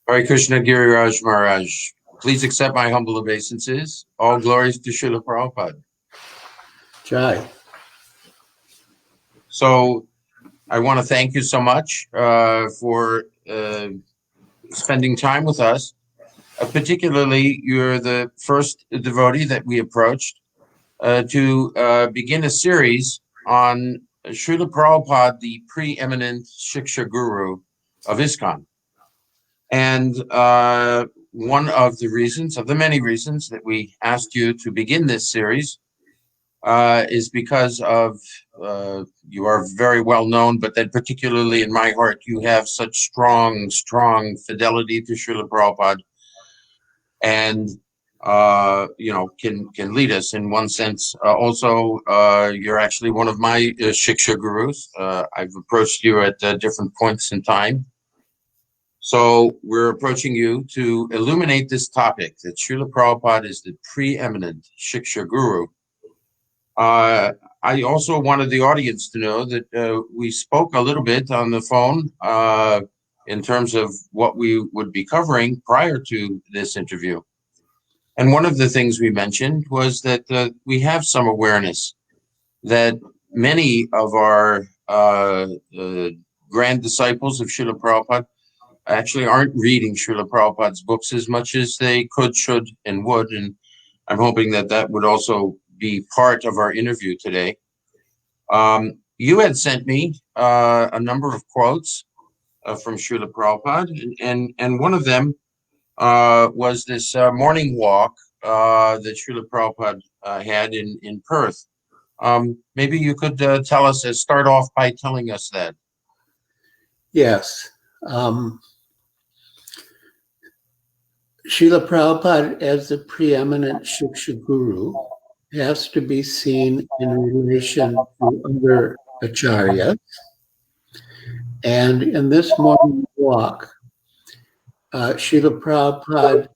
Hare Krishna Giriraj Maharaj. Please accept my humble obeisances. All glories to Srila Prabhupada. Jai. So I want to thank you so much for spending time with us. Particularly, you're the first devotee that we approached to begin a series on Srila Prabhupada, the preeminent Shiksha Guru of ISKCON. And one of the reasons, of the many reasons that we asked you to begin this series is because of, you are very well known, but then particularly in my heart, you have such strong fidelity to Srila Prabhupada and, can lead us in one sense. Also, you're actually one of my Shiksha gurus. I've approached you at different points in time. So we're approaching you to illuminate this topic, that Srila Prabhupada is the preeminent Shiksha Guru. I also wanted the audience to know that we spoke a little bit on the phone in terms of what we would be covering prior to this interview. And one of the things we mentioned was that we have some awareness that many of our grand disciples of Srila Prabhupada actually aren't reading Srila Prabhupada's books as much as they could, should, and would. And I'm hoping that that would also be part of our interview today. You had sent me a number of quotes from Srila Prabhupada, and one of them was this morning walk that Srila Prabhupada had in Perth. Maybe you could tell us, start off by telling us that. Yes. Srila Prabhupada, as the preeminent Shiksha Guru, has to be seen in relation to other acharyas. And in this morning walk, Srila Prabhupada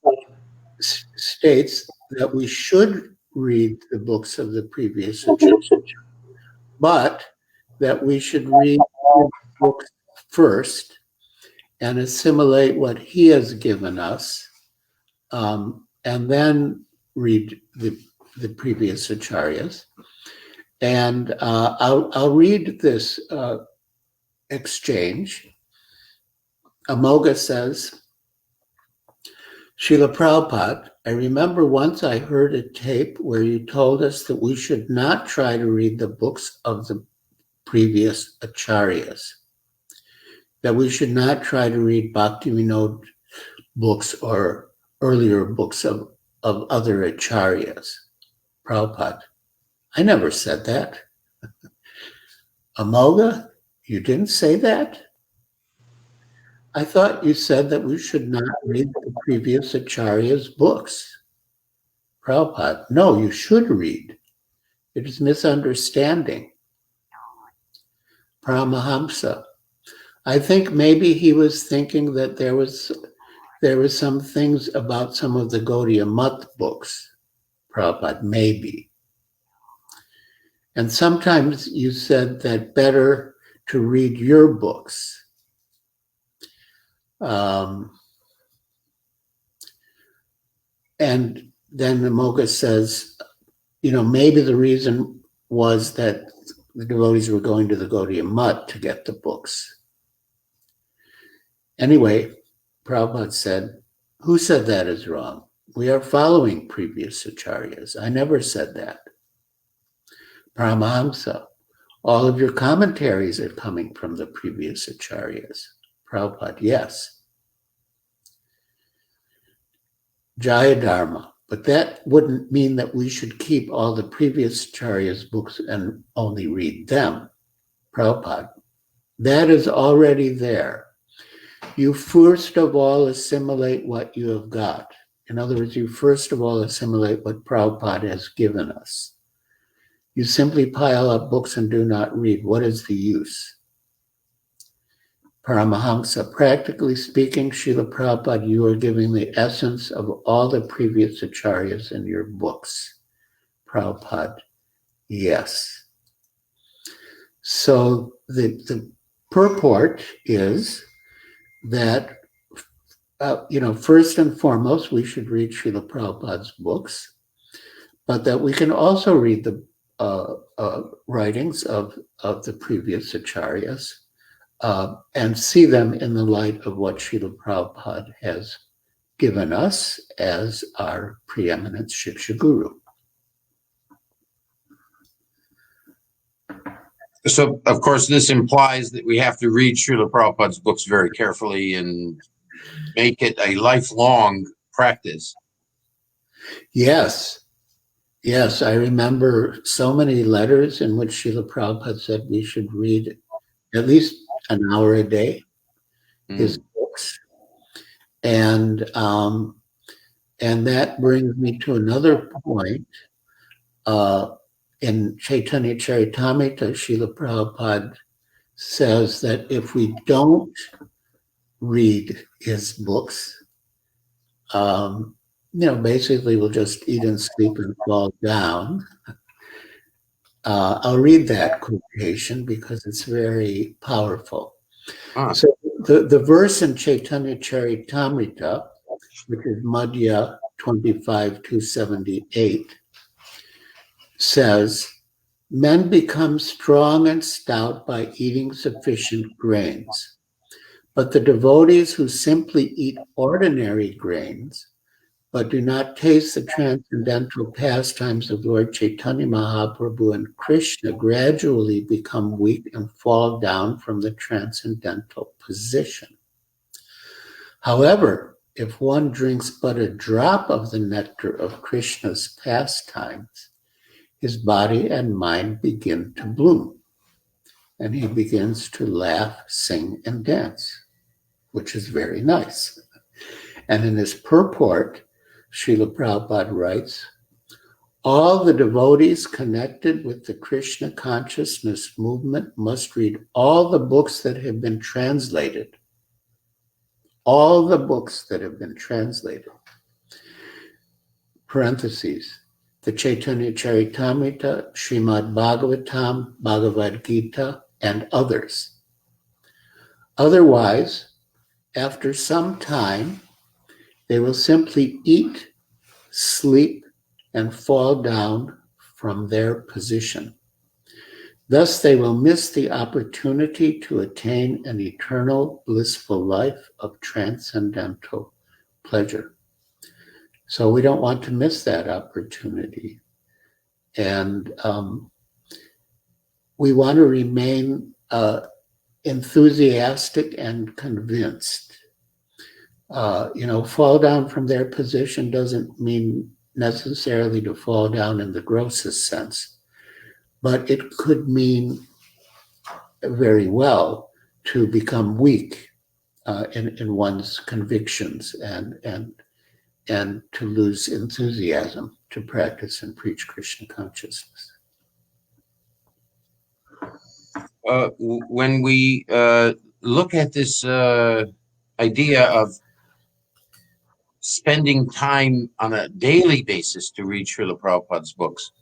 states that we should read the books of the previous acharyas, but that we should read the books first and assimilate what he has given us, and then read the previous acharyas. And I'll read this exchange. Amoga says, Srila Prabhupada, I remember once I heard a tape where you told us that we should not try to read the books of the previous acharyas, that we should not try to read Bhakti-Vinod books or earlier books of other acharyas. Prabhupada, I never said that. Amoga, you didn't say that? I thought you said that we should not read the previous acharya's books. Prabhupada, no, you should read. It is misunderstanding. Paramahamsa, I think maybe he was thinking that there was some things about some of the Gaudiya Math books. Prabhupada, maybe. And sometimes you said that better to read your books. And then Amoga says, maybe the reason was that the devotees were going to the Gaudiya Math to get the books. Anyway, Prabhupada said, who said that is wrong? We are following previous acharyas. I never said that. Paramahamsa, all of your commentaries are coming from the previous acharyas. Prabhupada, yes. Jayadharma, but that wouldn't mean that we should keep all the previous acharyas' books and only read them. Prabhupada, that is already there. You first of all assimilate what you have got. In other words, you first of all assimilate what Prabhupada has given us. You simply pile up books and do not read. What is the use? Paramahamsa, practically speaking, Srila Prabhupada, you are giving the essence of all the previous acharyas in your books. Prabhupada, yes. So the purport is that first and foremost, we should read Srila Prabhupada's books, but that we can also read the writings of the previous acharyas and see them in the light of what Srila Prabhupada has given us as our preeminent Shiksha Guru. So, of course, this implies that we have to read Srila Prabhupada's books very carefully and make it a lifelong practice. Yes. Yes, I remember so many letters in which Srila Prabhupada said we should read at least an hour a day, his books. And that brings me to another point. In Chaitanya Charitamrita, Srila Prabhupada says that if we don't read his books, basically we'll just eat and sleep and fall down. I'll read that quotation because it's very powerful. So the verse in Chaitanya Charitamrita, which is Madhya 25-278, says, men become strong and stout by eating sufficient grains. But the devotees who simply eat ordinary grains, but do not taste the transcendental pastimes of Lord Chaitanya Mahaprabhu and Krishna, gradually become weak and fall down from the transcendental position. However, if one drinks but a drop of the nectar of Krishna's pastimes, his body and mind begin to bloom, and he begins to laugh, sing, and dance, which is very nice. And in his purport, Srila Prabhupada writes, all the devotees connected with the Krishna consciousness movement must read all the books that have been translated. All the books that have been translated. Parentheses. The Chaitanya Charitamrita, Srimad Bhagavatam, Bhagavad Gita, and others. Otherwise, after some time, they will simply eat, sleep, and fall down from their position. Thus, they will miss the opportunity to attain an eternal, blissful life of transcendental pleasure. So we don't want to miss that opportunity. And we want to remain enthusiastic and convinced. Fall down from their position doesn't mean necessarily to fall down in the grossest sense, but it could mean very well to become weak in one's convictions and to lose enthusiasm to practice and preach Krishna consciousness. When we look at this idea of spending time on a daily basis to read Srila Prabhupada's books,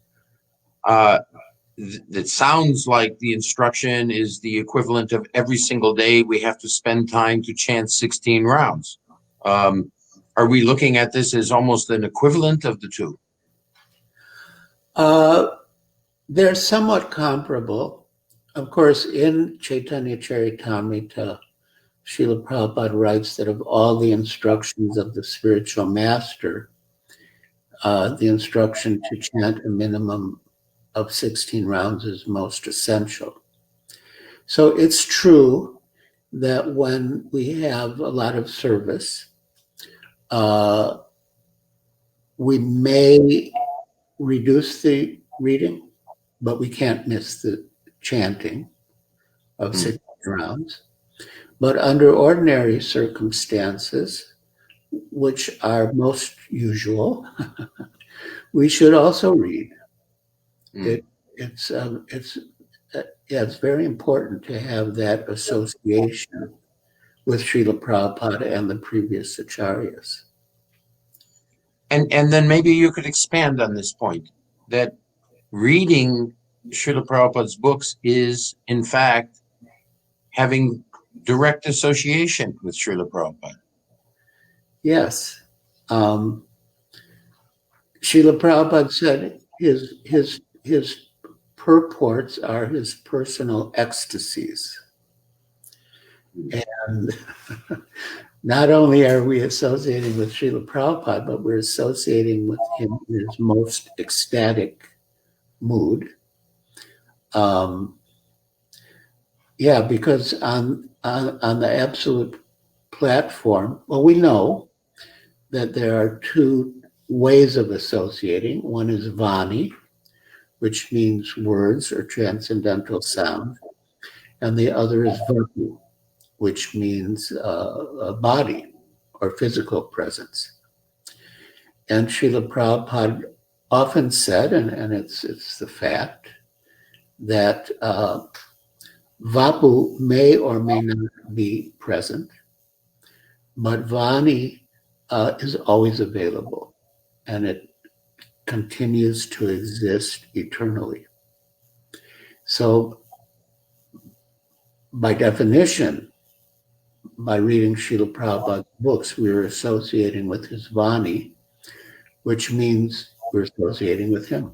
that sounds like the instruction is the equivalent of every single day we have to spend time to chant 16 rounds. Are we looking at this as almost an equivalent of the two? They're somewhat comparable. Of course, in Chaitanya Charitamrita, Srila Prabhupada writes that of all the instructions of the spiritual master, the instruction to chant a minimum of 16 rounds is most essential. So it's true that when we have a lot of service, we may reduce the reading, but we can't miss the chanting of 16 rounds. But under ordinary circumstances, which are most usual, we should also read. It's very important to have that association with Srila Prabhupada and the previous acharyas. And then maybe you could expand on this point, that reading Srila Prabhupada's books is, in fact, having direct association with Srila Prabhupada. Yes. Srila Prabhupada said his purports are his personal ecstasies. And not only are we associating with Srila Prabhupada, but we're associating with him in his most ecstatic mood. Yeah, because on the absolute platform, well, we know that there are two ways of associating. One is Vani, which means words or transcendental sound, and the other is Vapu, which means a body or physical presence. And Srila Prabhupada often said, and it's the fact, that Vapu may or may not be present, but Vani is always available, and it continues to exist eternally. So, by definition, by reading Srila Prabhupada's books, we're associating with his Vani, which means we're associating with him.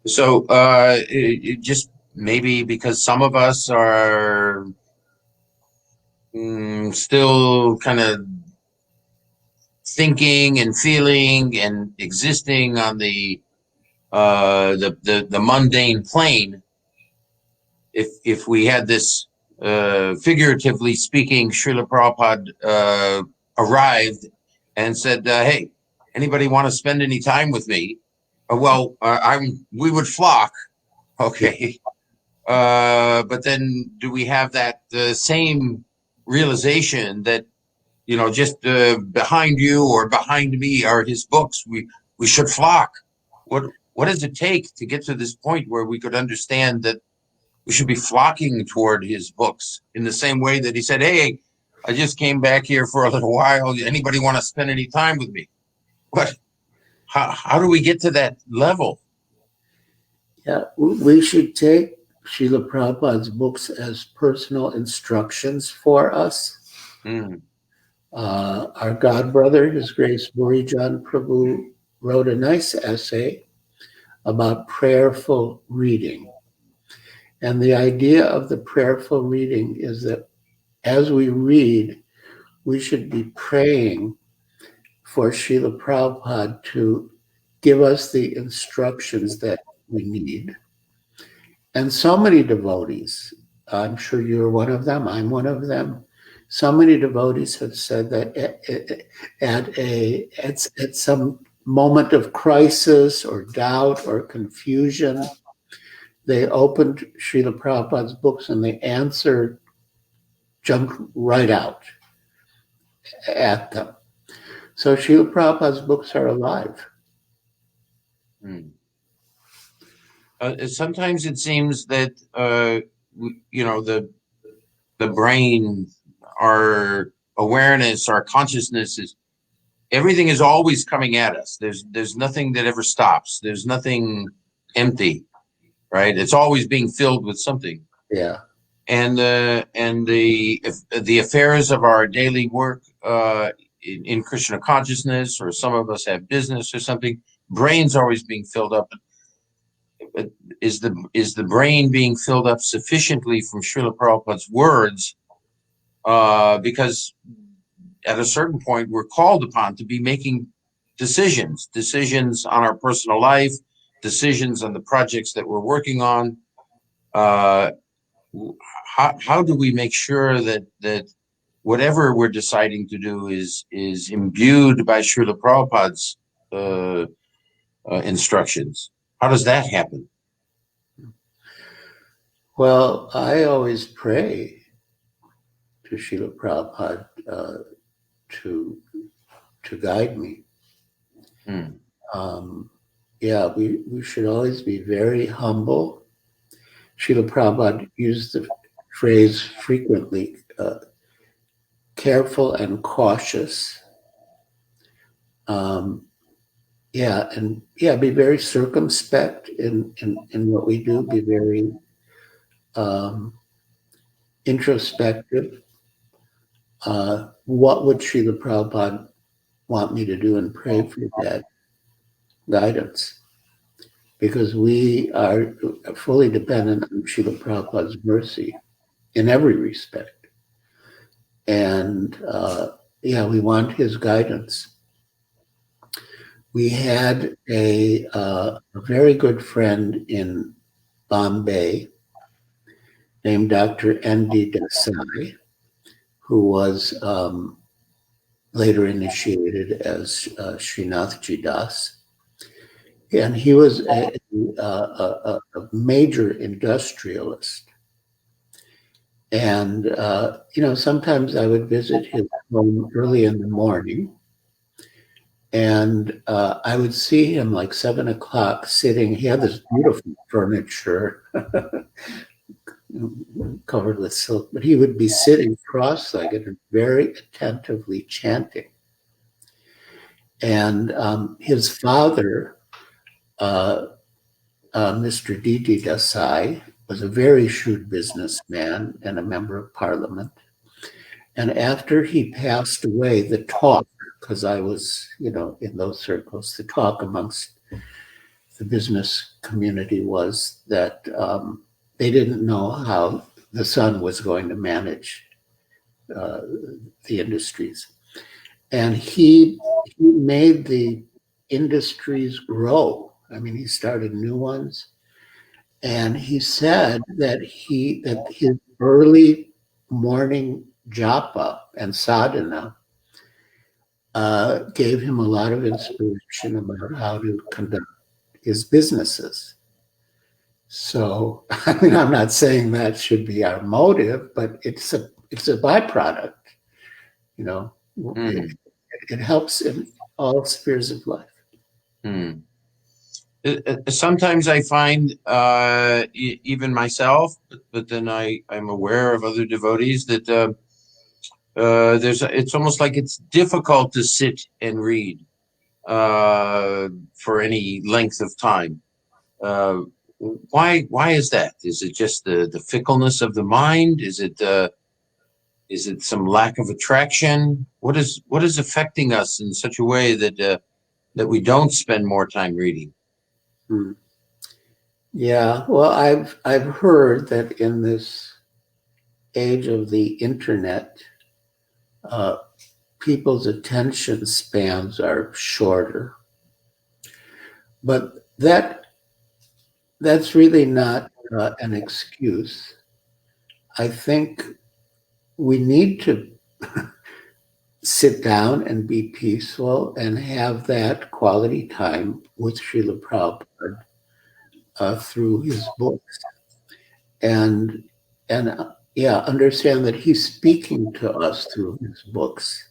So it just maybe because some of us are still kind of thinking and feeling and existing on the mundane plane. If we had this figuratively speaking, Srila Prabhupada arrived and said, "Hey, anybody want to spend any time with me?" We would flock. Okay. But then do we have that same realization that, just behind you or behind me are his books? We should flock. What does it take to get to this point where we could understand that we should be flocking toward his books in the same way that he said, "Hey, I just came back here for a little while. Anybody want to spend any time with me?" How do we get to that level? Yeah, we should take Srila Prabhupada's books as personal instructions for us. Our godbrother, His Grace Burijan Prabhu, wrote a nice essay about prayerful reading. And the idea of the prayerful reading is that as we read, we should be praying for Srila Prabhupada to give us the instructions that we need. And so many devotees, I'm sure you're one of them, I'm one of them, so many devotees have said that at some moment of crisis or doubt or confusion, they opened Srila Prabhupada's books and the answer jumped right out at them. So Srila Prabhupada's books are alive. Sometimes it seems that the brain, our awareness, our consciousness is everything is always coming at us. There's nothing that ever stops. There's nothing empty, right? It's always being filled with something. Yeah. And the affairs of our daily work in Krishna consciousness, or some of us have business or something, brain's always being filled up. But is the brain being filled up sufficiently from Srila Prabhupada's words? Because at a certain point, we're called upon to be making decisions on our personal life, decisions on the projects that we're working on. How do we make sure that whatever we're deciding to do is imbued by Srila Prabhupada's instructions? How does that happen? Well, I always pray to Srila Prabhupada to guide me. Yeah, we should always be very humble. Srila Prabhupada used the phrase frequently, careful and cautious. Be very circumspect in what we do, be very introspective. what would Srila Prabhupada want me to do and pray for that guidance? Because we are fully dependent on Srila Prabhupada's mercy in every respect. And we want his guidance. We had a very good friend in Bombay named Dr. N.D. Desai, who was later initiated as Srinathji Das. And he was a major industrialist. And, sometimes I would visit his home early in the morning. And I would see him like 7 o'clock sitting. He had this beautiful furniture covered with silk, but he would be sitting cross-legged and very attentively chanting. And his father, Mr. D.D. Desai, was a very shrewd businessman and a member of parliament. And after he passed away, the talk, because I was, in those circles, the talk amongst the business community was that they didn't know how the son was going to manage the industries. And he made the industries grow. I mean, he started new ones. And he said that his early morning japa and sadhana gave him a lot of inspiration about how to conduct his businesses. So, I'm not saying that should be our motive, but it's a byproduct. It helps in all spheres of life. Sometimes I find, even myself, but then I'm aware of other devotees that it's almost like it's difficult to sit and read for any length of time. Why is that? Is it just the fickleness of the mind? Is it some lack of attraction? What is affecting us in such a way that we don't spend more time reading? Yeah, well, I've heard that in this age of the internet, people's attention spans are shorter, but that's really not an excuse. I think we need to sit down and be peaceful and have that quality time with Srila Prabhupada through his books, and understand that he's speaking to us through his books,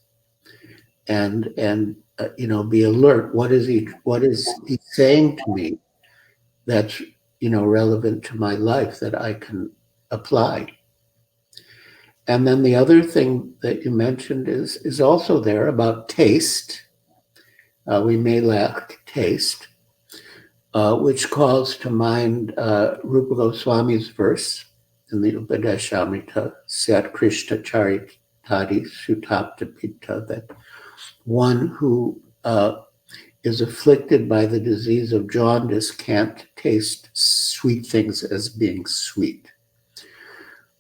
and be alert. What is he saying to me that's relevant to my life that I can apply? And then the other thing that you mentioned is also there about taste. We may lack taste, which calls to mind Rupa Goswami's verse in the Upadeshamrita, Syat Krishna Charitadi Sutapta Pitta, that one who is afflicted by the disease of jaundice can't taste sweet things as being sweet.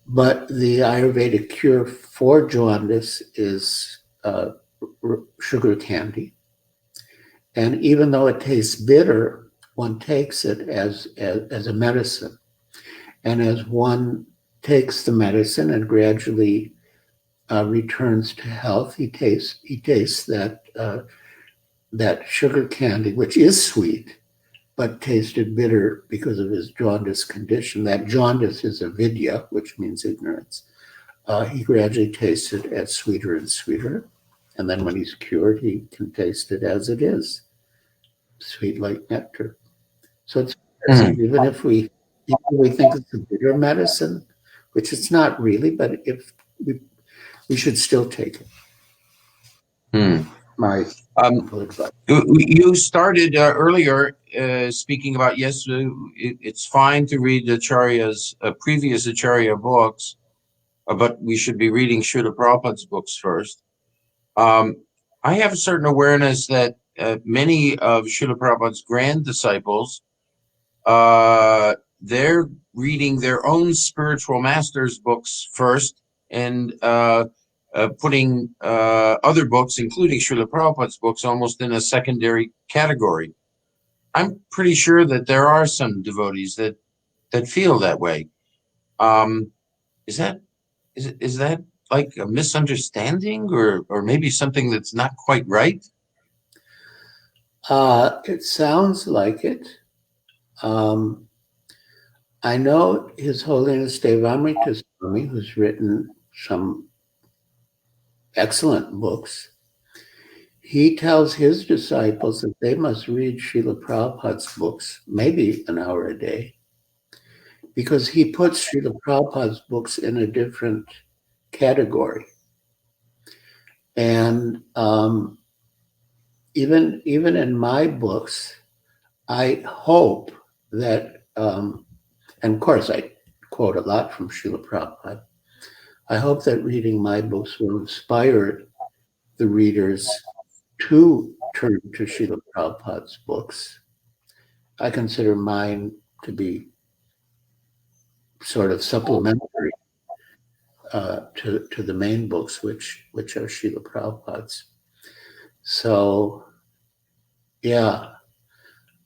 But the Ayurvedic cure for jaundice is sugar candy. And even though it tastes bitter, one takes it as a medicine. And as one takes the medicine and gradually returns to health, he tastes that sugar candy, which is sweet, but tasted bitter because of his jaundice condition. That jaundice is avidya, which means ignorance. He gradually tastes it as sweeter and sweeter. And then when he's cured, he can taste it as it is, sweet like nectar. So it's even if we think it's a bitter medicine, which it's not really, but if we should still take it. My advice. You started earlier speaking about, it's fine to read Acharya's previous Acharya books, but we should be reading Srila Prabhupada's books first. I have a certain awareness that many of Srila Prabhupada's grand disciples, they're reading their own spiritual masters' books first and putting other books, including Srila Prabhupada's books, almost in a secondary category. I'm pretty sure that there are some devotees that feel that way. Is that like a misunderstanding, or maybe something that's not quite right? It sounds like it. I know His Holiness Devamrita Swami, who's written some excellent books. He tells his disciples that they must read Srila Prabhupada's books, maybe an hour a day, because he puts Srila Prabhupada's books in a different category. And even in my books, I hope that, and of course I quote a lot from Srila Prabhupada, I hope that reading my books will inspire the readers to turn to Srila Prabhupada's books. I consider mine to be sort of supplementary to the main books, which are Srila Prabhupada's. So, yeah,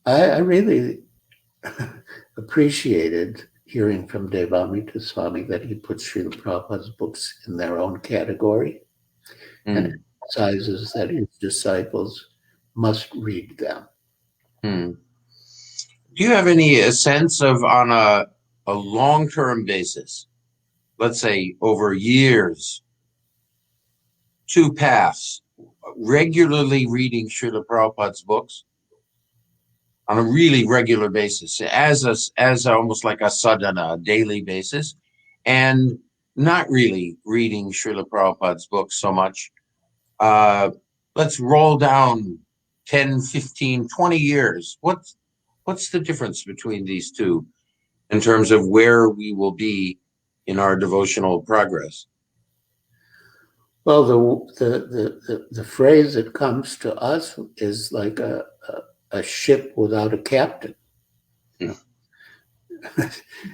I really appreciated hearing from Devamrita Swami that he puts Srila Prabhupada's books in their own category and emphasizes that his disciples must read them. Do you have any sense of, on a long-term basis, let's say over years, two paths, regularly reading Srila Prabhupada's books on a really regular basis, as almost like a sadhana, a daily basis, and not really reading Srila Prabhupada's books so much? Let's roll down 10, 15, 20 years. What's the difference between these two in terms of where we will be in our devotional progress? Well, the phrase that comes to us is like a ship without a captain.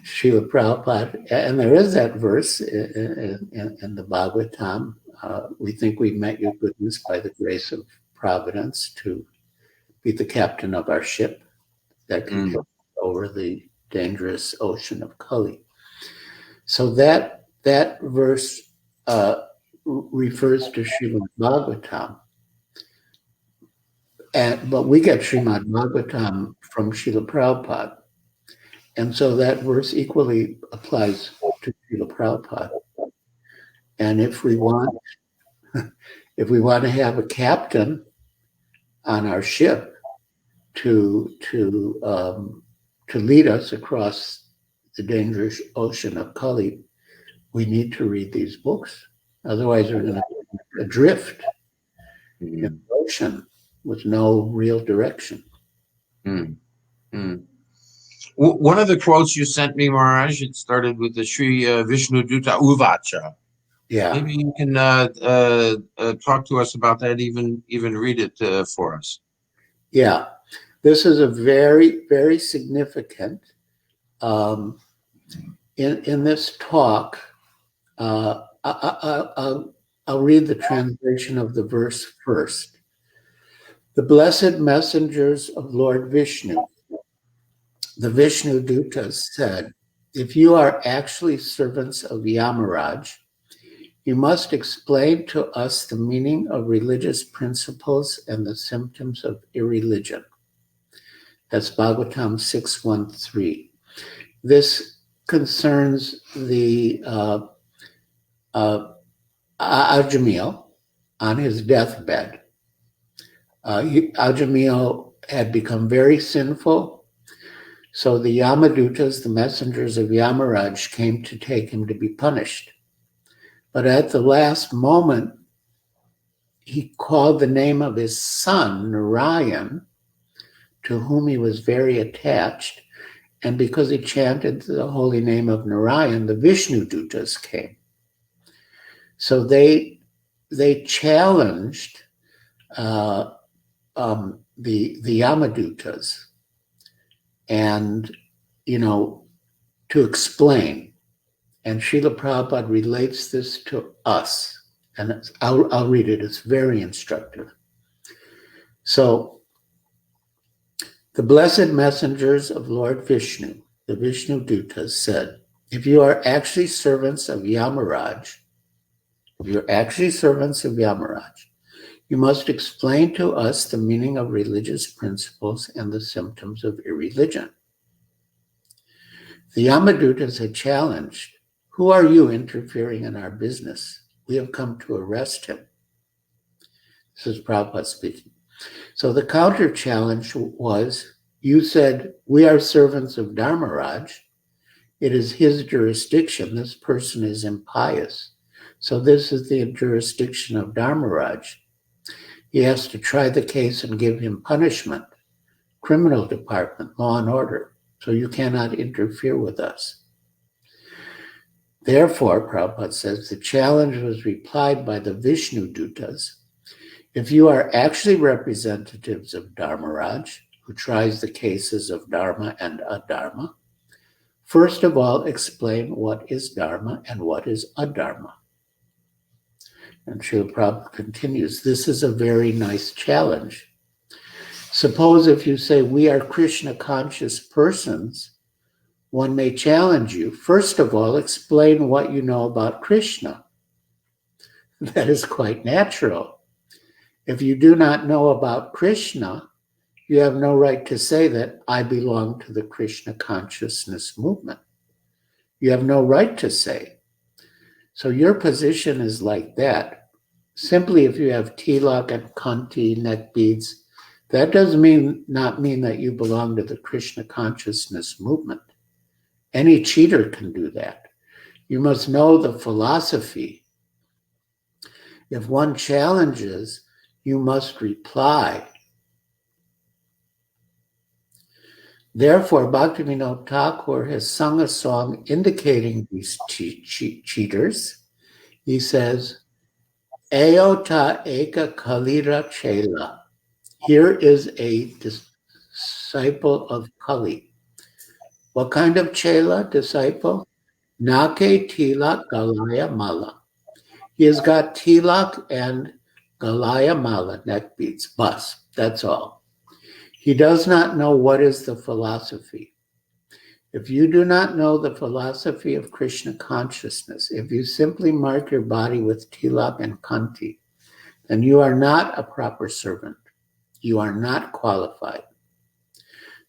Srila Prabhupada, and there is that verse in the Bhagavatam. We think we met your goodness by the grace of providence to be the captain of our ship that can go over the dangerous ocean of Kali. So that verse refers to Srimad Bhagavatam. But we get Srimad Bhagavatam from Srila Prabhupada. And so that verse equally applies to Srila Prabhupada. And if we want to have a captain on our ship to lead us across the dangerous ocean of Kali, we need to read these books. Otherwise, we're going to adrift in the ocean with no real direction. One of the quotes you sent me, Maharaj, it started with the Sri Vishnu Duta Uvacha. Yeah. Maybe you can talk to us about that, even read it for us. Yeah. This is a very, very significant. In this talk, I'll read the translation of the verse first. The blessed messengers of Lord Vishnu, the Vishnu Dutas, said, if you are actually servants of Yamaraj, you must explain to us the meaning of religious principles and the symptoms of irreligion. That's Bhagavatam 6.1.3. This concerns the Ajamil on his deathbed. Ajamil had become very sinful, so the Yamadutas, the messengers of Yamaraj, came to take him to be punished. But at the last moment, he called the name of his son, Narayan, to whom he was very attached. And because he chanted the holy name of Narayan, the Vishnu Dutas came. So they challenged the Yamadutas, and to explain. And Srila Prabhupada relates this to us, and I'll read it. It's very instructive. So, the blessed messengers of Lord Vishnu, the Vishnu Dutas, said, if you are actually servants of Yamaraj, you must explain to us the meaning of religious principles and the symptoms of irreligion. The Yamadutas had challenged, who are you interfering in our business? We have come to arrest him. This is Prabhupada speaking. So the counter challenge was, you said, we are servants of Dharmaraj. It is his jurisdiction. This person is impious. So this is the jurisdiction of Dharmaraj. He has to try the case and give him punishment. Criminal department, law and order. So you cannot interfere with us. Therefore, Prabhupada says, the challenge was replied by the Vishnu Dutas. If you are actually representatives of Dharmaraj, who tries the cases of Dharma and Adharma, first of all, explain what is Dharma and what is Adharma. And Srila Prabhupada continues, this is a very nice challenge. Suppose if you say, we are Krishna conscious persons, one may challenge you. First of all, explain what you know about Krishna. That is quite natural. If you do not know about Krishna, you have no right to say that I belong to the Krishna consciousness movement. You have no right to say. So your position is like that. Simply if you have tilak and kanti, neck beads, that does not mean that you belong to the Krishna consciousness movement. Any cheater can do that. You must know the philosophy. If one challenges, you must reply. Therefore, Bhaktivinoda Thakur has sung a song indicating these cheaters. He says, Ayota eka kalira chela. Here is a disciple of Kali. What kind of chela, disciple? Nake tilak galaya mala. He has got tilak and galaya mala, neck beads, bus, that's all. He does not know what is the philosophy. If you do not know the philosophy of Krishna consciousness, if you simply mark your body with tilak and kanti, then you are not a proper servant. You are not qualified.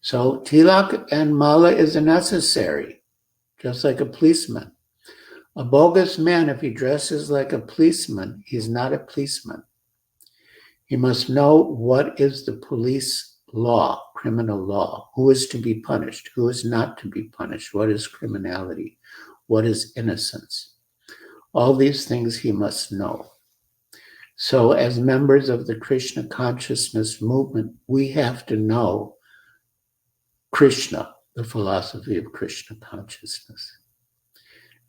So tilak and mala is necessary, just like a policeman. A bogus man, if he dresses like a policeman, he's not a policeman. He must know what is the police law, criminal law, who is to be punished, who is not to be punished, what is criminality, what is innocence. All these things he must know. So as members of the Krishna consciousness movement, we have to know Krishna, the philosophy of Krishna consciousness.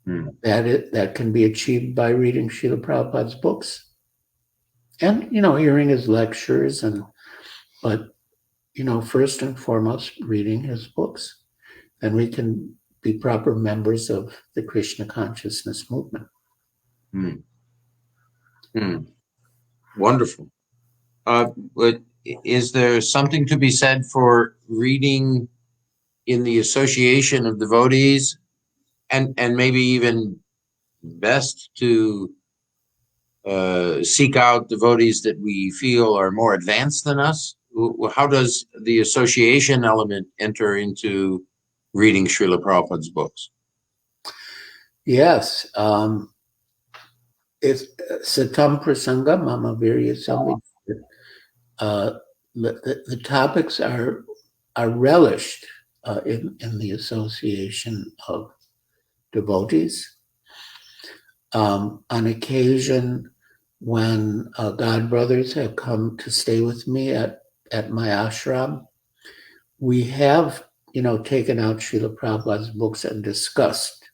That can be achieved by reading Srila Prabhupada's books and, hearing his lectures, but first and foremost, reading his books. Then we can be proper members of the Krishna consciousness movement. Wonderful. But is there something to be said for reading in the association of devotees, and maybe even best to seek out devotees that we feel are more advanced than us? How does the association element enter into reading Srila Prabhupada's books? Yes. It's Satam Prasanga Mama Virya Sami. The topics are relished in the association of devotees. On occasion, when God brothers have come to stay with me at my ashram, we have, taken out Srila Prabhupada's books and discussed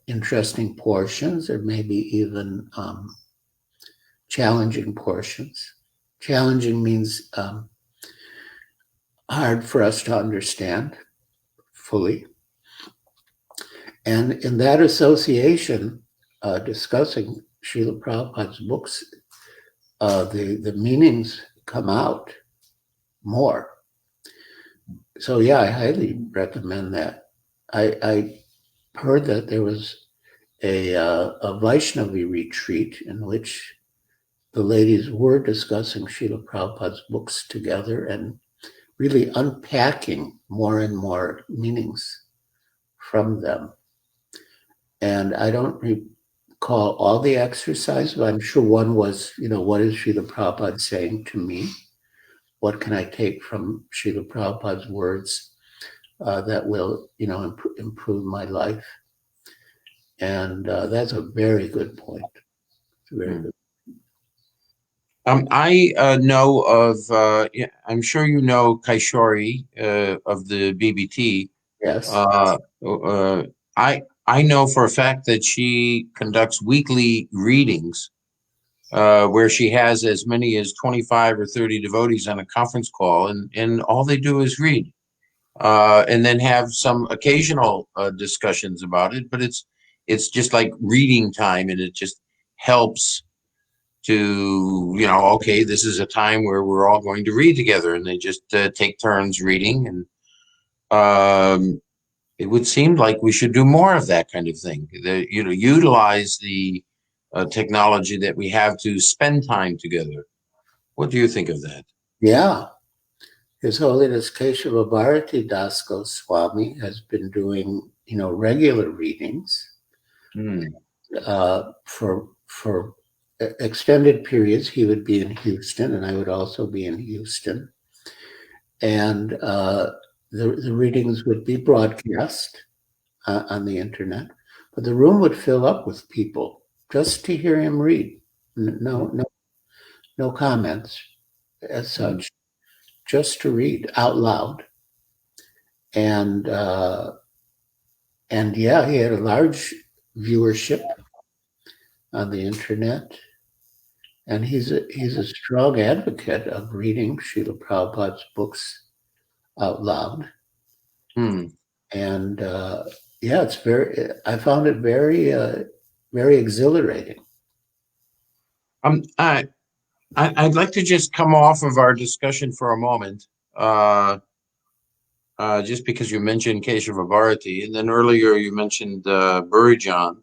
interesting portions, or maybe even challenging portions. Challenging means hard for us to understand fully. And in that association, discussing Srila Prabhupada's books, the meanings come out more. So yeah, I highly recommend that. I heard that there was a Vaishnavi retreat in which the ladies were discussing Srila Prabhupada's books together and really unpacking more and more meanings from them. And I don't recall all the exercise, but I'm sure one was, what is Srila Prabhupada saying to me? What can I take from Srila Prabhupada's words that will, improve my life? And that's a very good point. It's a very good. I know of, I'm sure you know Kaishori of the BBT. Yes. I know for a fact that she conducts weekly readings where she has as many as 25 or 30 devotees on a conference call, and all they do is read. And then have some occasional discussions about it, but it's just like reading time, and it just helps to, okay, this is a time where we're all going to read together, and they just take turns reading, and it would seem like we should do more of that kind of thing. Utilize the technology that we have to spend time together. What do you think of that? Yeah. His Holiness Keshava Bharati Das Goswami has been doing, regular readings for extended periods. He would be in Houston, and I would also be in Houston. And the readings would be broadcast on the internet, but the room would fill up with people just to hear him read. No comments as such, just to read out loud. And yeah, he had a large viewership on the internet, and he's a strong advocate of reading Srila Prabhupada's books out loud. And yeah, I found it very very exhilarating. I'd like to just come off of our discussion for a moment, just because you mentioned Keshava Bharati, and then earlier you mentioned Burijan,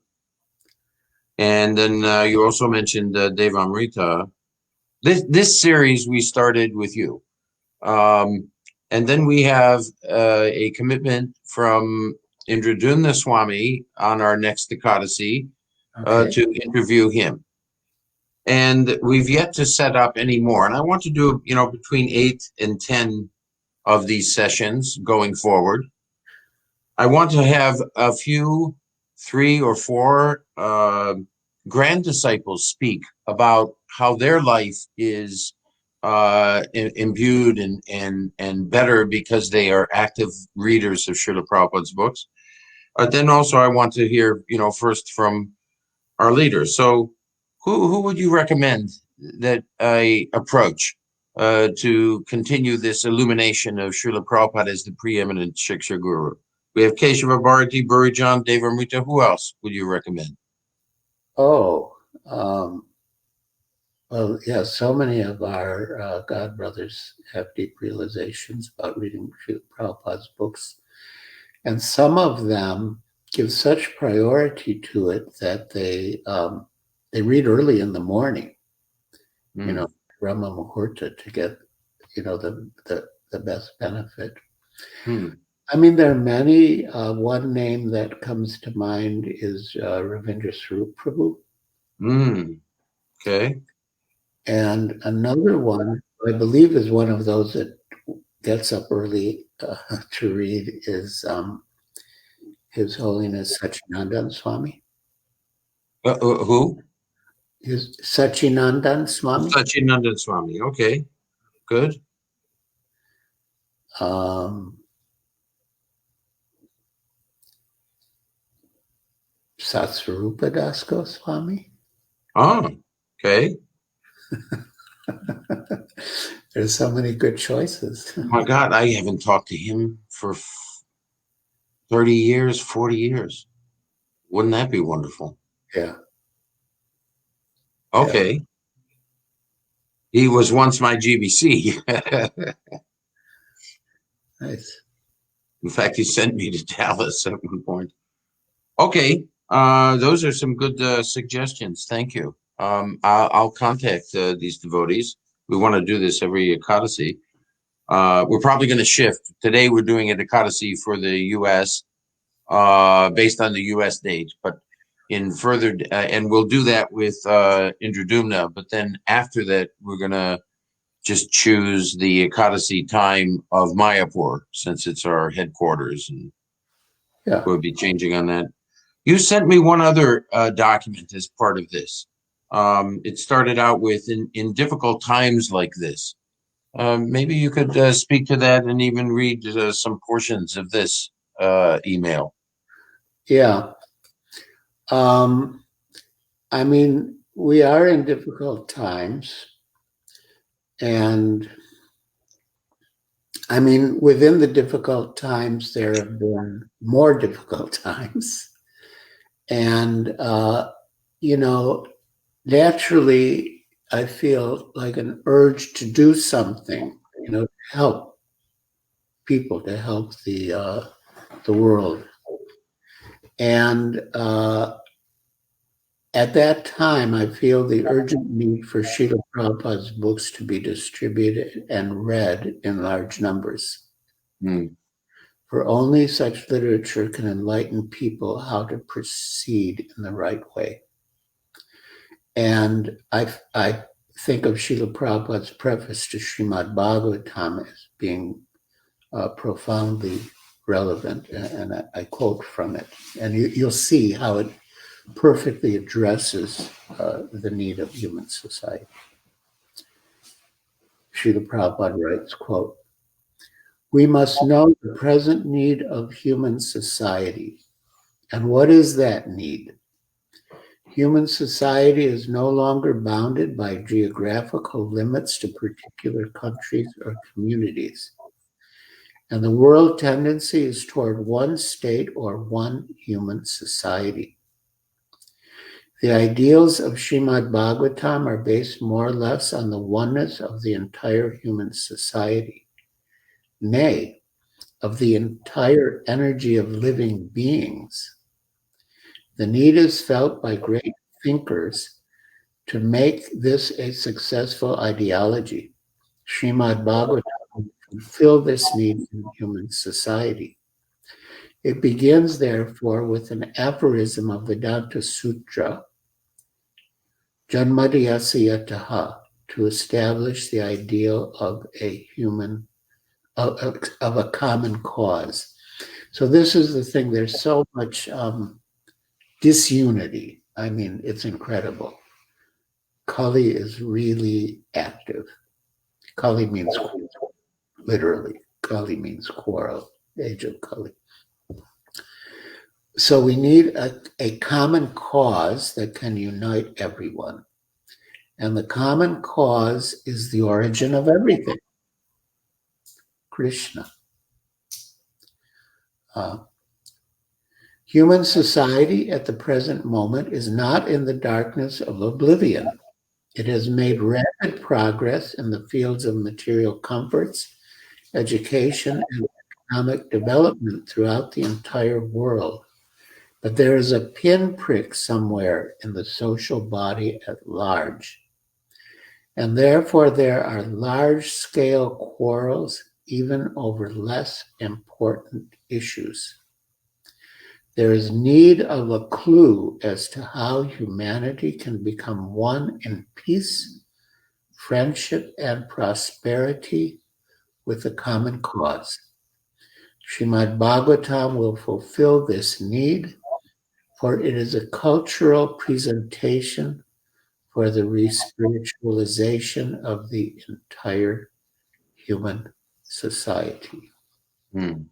and then you also mentioned Devamrita. This series we started with you, and then we have a commitment from Indradumna Swami on our next Ekadasi to interview him. And we've yet to set up any more. And I want to do, between 8 and 10 of these sessions going forward. I want to have a few, 3 or 4 grand disciples speak about how their life is imbued and better because they are active readers of Srila Prabhupada's books. Then also I want to hear, first from our leaders. So who would you recommend that I approach to continue this illumination of Srila Prabhupada as the preeminent Shiksha Guru? We have Keshava Bharati, Burijan, Devamrita. Who else would you recommend? Oh, well, yeah, so many of our God brothers have deep realizations about reading Srila Prabhupada's books. And some of them give such priority to it that they read early in the morning, Brahma Muhurta, to get, the best benefit. I mean, there are many. One name that comes to mind is Ravindra Swarup Prabhu. Okay. And another one, I believe, is one of those that gets up early to read is His Holiness Sachinandan Swami. Who? His Sachinandan Swami. Sachinandan Swami. Okay, good. Satsvarupa Das Goswami. Oh, okay. There's so many good choices. Oh my God, I haven't talked to him for 30 years, 40 years. Wouldn't that be wonderful? Yeah. Okay. He was once my GBC. Nice. In fact, he sent me to Dallas at one point. Okay. Those are some good suggestions. Thank you. I'll contact these devotees. We want to do this every Ekadasi. We're probably going to shift. Today we're doing an Ekadasi for the U.S. Based on the U.S. date, but in further, and we'll do that with Indradumna. But then after that, we're going to just choose the Ekadasi time of Mayapur, since it's our headquarters, and Yeah. we'll be changing on that. You sent me one other document as part of this. It started out with in difficult times like this. Maybe you could speak to that and even read some portions of this email. Yeah. I mean, we are in difficult times. And I mean, within the difficult times, there have been more difficult times. And, naturally, I feel like an urge to do something, to help people, to help the world. And at that time, I feel the urgent need for Srila Prabhupada's books to be distributed and read in large numbers. Mm. For only such literature can enlighten people how to proceed in the right way. And I think of Srila Prabhupada's preface to Srimad Bhagavatam as being profoundly relevant, and I quote from it. And you'll see how it perfectly addresses the need of human society. Srila Prabhupada writes, quote, "We must know the present need of human society. And what is that need? Human society is no longer bounded by geographical limits to particular countries or communities. And the world tendency is toward one state or one human society. The ideals of Srimad Bhagavatam are based more or less on the oneness of the entire human society, nay, of the entire energy of living beings. The need is felt by great thinkers to make this a successful ideology. Srimad Bhagavatam will fulfill this need in human society. It begins, therefore, with an aphorism of Vedanta Sutra, Janmadhyasya to establish the ideal of a human, of a common cause. So this is the thing. There's so much disunity. I mean, it's incredible. Kali is really active. Kali means literally. Kali means quarrel, age of Kali. So we need a common cause that can unite everyone. And the common cause is the origin of everything, Krishna. Human society at the present moment is not in the darkness of oblivion. It has made rapid progress in the fields of material comforts, education, and economic development throughout the entire world. But there is a pinprick somewhere in the social body at large. And therefore there are large-scale quarrels even over less important issues. There is need of a clue as to how humanity can become one in peace, friendship, and prosperity with a common cause. Srimad Bhagavatam will fulfill this need, for it is a cultural presentation for the re-spiritualization of the entire human society. Hmm.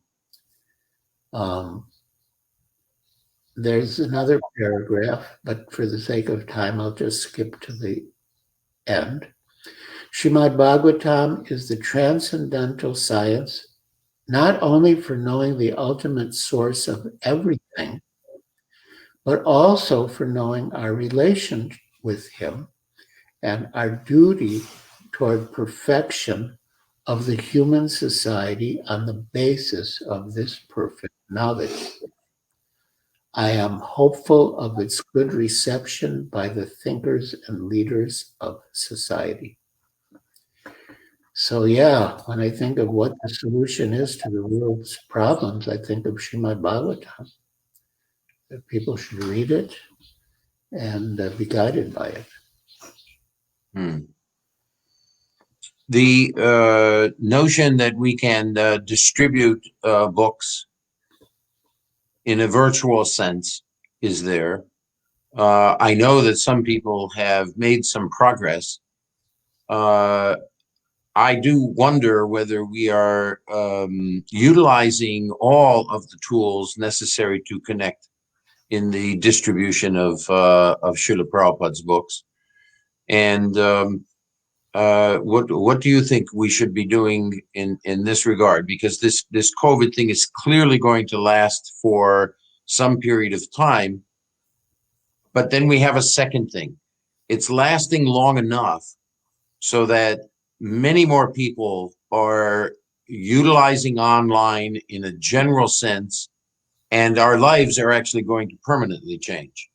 there's another paragraph, but for the sake of time, I'll just skip to the end. Srimad Bhagavatam is the transcendental science, not only for knowing the ultimate source of everything, but also for knowing our relation with Him and our duty toward perfection of the human society on the basis of this perfect knowledge. I am hopeful of its good reception by the thinkers and leaders of society. So yeah, when I think of what the solution is to the world's problems, I think of Srimad Bhagavatam. That people should read it and be guided by it. The notion that we can distribute books in a virtual sense is there. I know that some people have made some progress. I do wonder whether we are utilizing all of the tools necessary to connect in the distribution of Srila Prabhupada's books. And what do you think we should be doing in this regard? Because this COVID thing is clearly going to last for some period of time. But then we have a second thing. It's lasting long enough so that many more people are utilizing online in a general sense, and our lives are actually going to permanently change.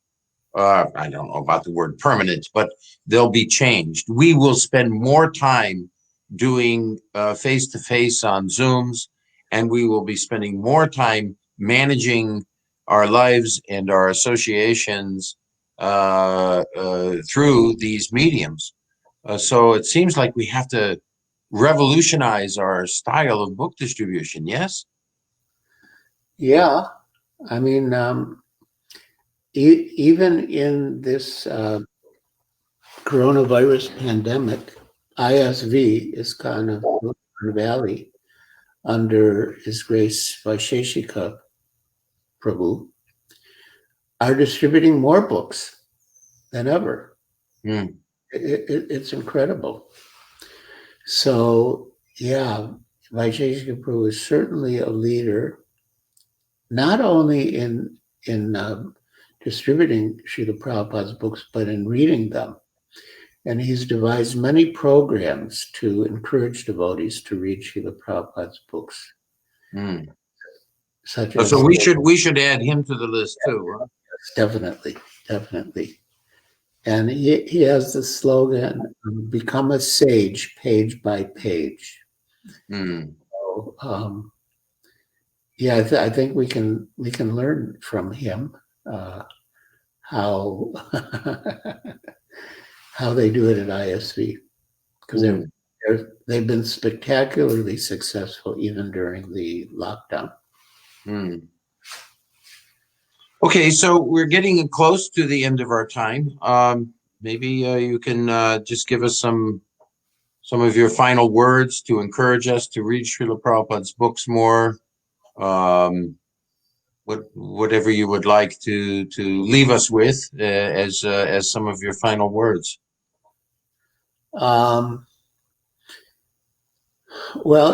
I don't know about the word permanent, but they'll be changed. We will spend more time doing face-to-face on Zooms, and we will be spending more time managing our lives and our associations through these mediums. So it seems like we have to revolutionize our style of book distribution, yes? Yeah, I mean, even in this coronavirus pandemic, ISV is kind of Valley under His Grace Vaisheshika Prabhu are distributing more books than ever. It's incredible. So yeah, Vaisheshika Prabhu is certainly a leader, not only in distributing Srila Prabhupada's books, but in reading them. And he's devised many programs to encourage devotees to read Srila Prabhupada's books. Such as, so we should add him to the list too. Huh? Definitely. And he has the slogan, "Become a sage, page by page." So, yeah, I think we can learn from him how how they do it at ISV, because they've been spectacularly successful even during the lockdown. Okay, so we're getting close to the end of our time. Maybe you can just give us some of your final words to encourage us to read Srila Prabhupada's books more. Whatever you would like to leave us with as some of your final words. Well,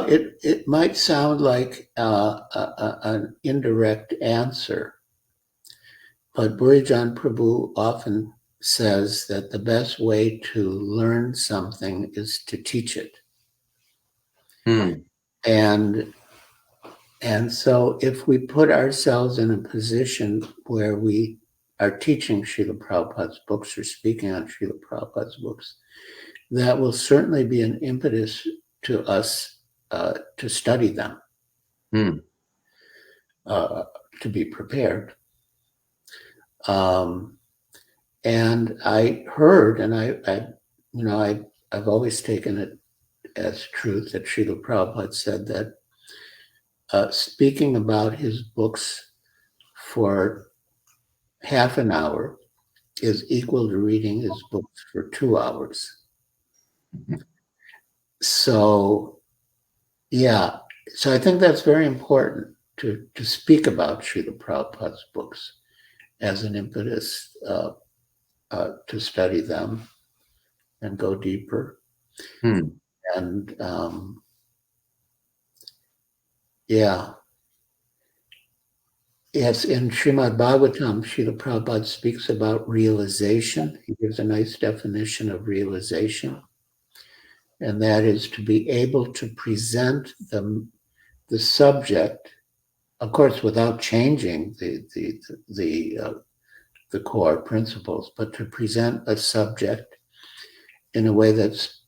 it might sound like an indirect answer, but Burijan Prabhu often says that the best way to learn something is to teach it. And so if we put ourselves in a position where we are teaching Srila Prabhupada's books or speaking on Srila Prabhupada's books, that will certainly be an impetus to us to study them, to be prepared. And I heard, and I've always taken it as truth, that Srila Prabhupada said that speaking about his books for half an hour is equal to reading his books for 2 hours. So, yeah, so I think that's very important to speak about Srila Prabhupada's books. as an impetus to study them and go deeper. And yeah. Yes, in Srimad Bhagavatam, Srila Prabhupada speaks about realization. He gives a nice definition of realization. And that is to be able to present the subject, of course, without changing the core principles, but to present a subject in a way that's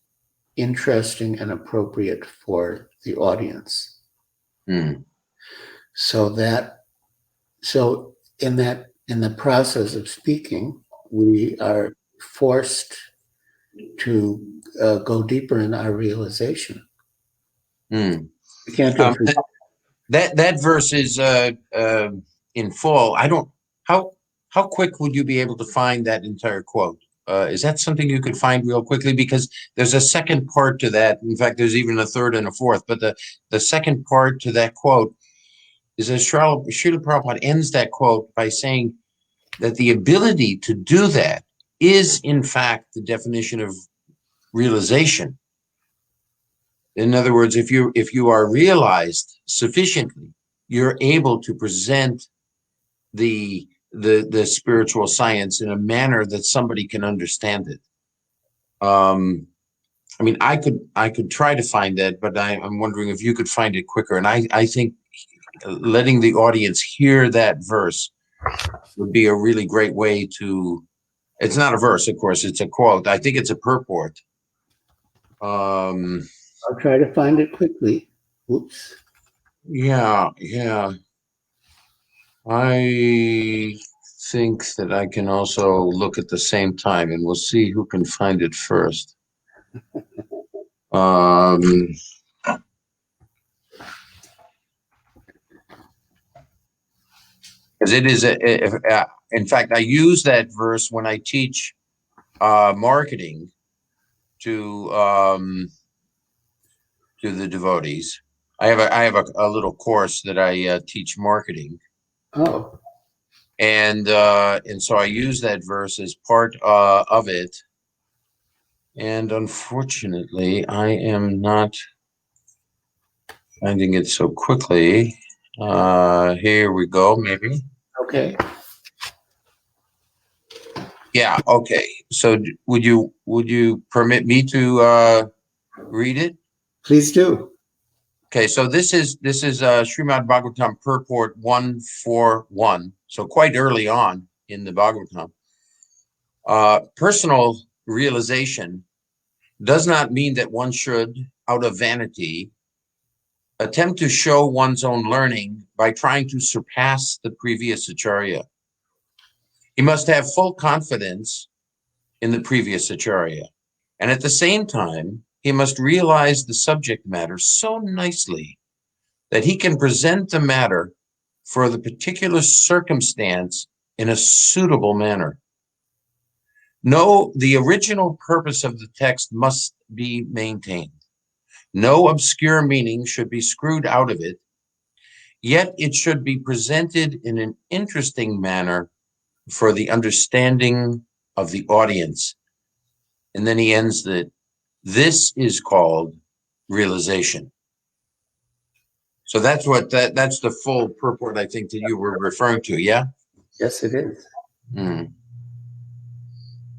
interesting and appropriate for the audience. So in the process of speaking, we are forced to go deeper in our realization. We can't just that verse is in full. I don't. How quick would you be able to find that entire quote? Is that something you could find real quickly? Because there's a second part to that. In fact, there's even a third and a fourth. But the second part to that quote is that Srila Prabhupada ends that quote by saying that the ability to do that is, in fact, the definition of realization. In other words, if you are realized sufficiently, you're able to present the spiritual science in a manner that somebody can understand it. I mean, I could try to find that, but I'm wondering if you could find it quicker. And I think letting the audience hear that verse would be a really great way to. It's not a verse, of course. It's a quote. I think it's a purport. I'll try to find it quickly. Oops. Yeah. I think that I can also look at the same time, and we'll see who can find it first. Because it is, in fact, I use that verse when I teach marketing to the devotees. I have a little course that I teach marketing. Oh. And so I use that verse as part of it. And unfortunately, I am not finding it so quickly. Here we go, maybe. Okay. Yeah, okay. So would you permit me to read it? Please do. Okay, so this is Srimad Bhagavatam purport 141. So quite early on in the Bhagavatam. Personal realization does not mean that one should, out of vanity, attempt to show one's own learning by trying to surpass the previous acharya. He must have full confidence in the previous acharya, and at the same time, he must realize the subject matter so nicely that he can present the matter for the particular circumstance in a suitable manner. No, the original purpose of the text must be maintained. No obscure meaning should be screwed out of it, yet it should be presented in an interesting manner for the understanding of the audience. And then he ends that this is called realization. So that's that's the full purport, I think, that you were referring to, yeah? Yes, it is.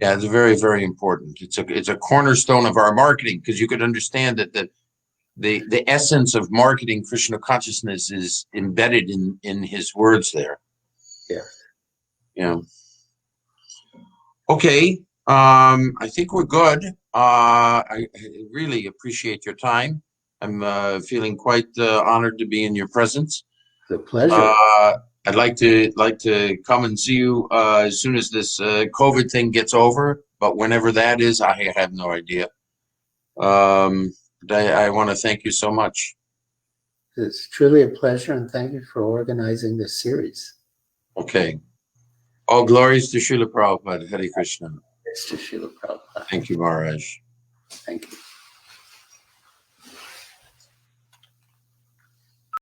Yeah, it's very, very important. It's a cornerstone of our marketing, because you could understand that the essence of marketing Krishna consciousness is embedded in his words there. Yes. Yeah. Okay. I think we're good. I really appreciate your time. I'm feeling quite honored to be in your presence. It's a pleasure. I'd like to come and see you as soon as this COVID thing gets over, but whenever that is, I have no idea. I want to thank you so much. It's truly a pleasure, and thank you for organizing this series. Okay. All glories to Srila Prabhupada. Hare Krishna. It's to Srila Prabhupada. Thank you, Maharaj. Thank you.